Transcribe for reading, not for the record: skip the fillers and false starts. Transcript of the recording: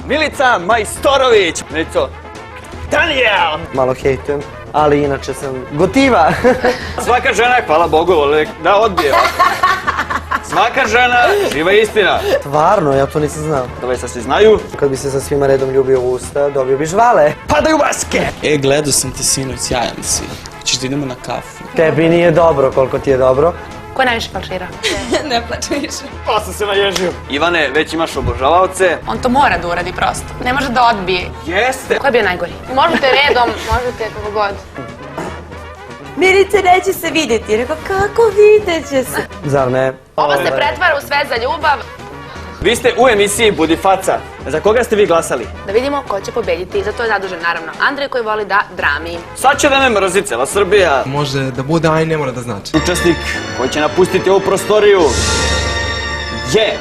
Milica Majstorović. Milico. Daniel! Malo hejtujem, ali inače sam gotiva. Svaka žena, hvala Bogu, da odbije. Svaka žena, živa istina. Stvarno, ja to nisam znao. Da već sad svi znaju. Kad bi se sa svima redom ljubio u usta, dobio bi žvale. Padaju maske! Gledao sam te sinoć, sjajan si. Hoćeš da idemo na kafu? Tebi nije dobro koliko ti je dobro. Ko je najviše falšira? Ne plaću više. Pa sam se naježio. Ivane, već imaš obožavaoce. On to mora da uradi prosto. Ne može da odbije. Jeste. Ko je bio najgori? Možete redom, možete kako god. Milica neće se vidjeti. Rekao, kako vidjet će se? Zar ne? Ovo se pretvara u sve za ljubav. Vi ste u emisiji Budi faca. Za koga ste vi glasali? Da vidimo ko će pobediti. Za to je zadužen naravno Andrej koji voli da drami. Sad će da me mrzi cela Srbija. Može da bude, a i ne mora da znači. Učesnik koji će napustiti ovu prostoriju je...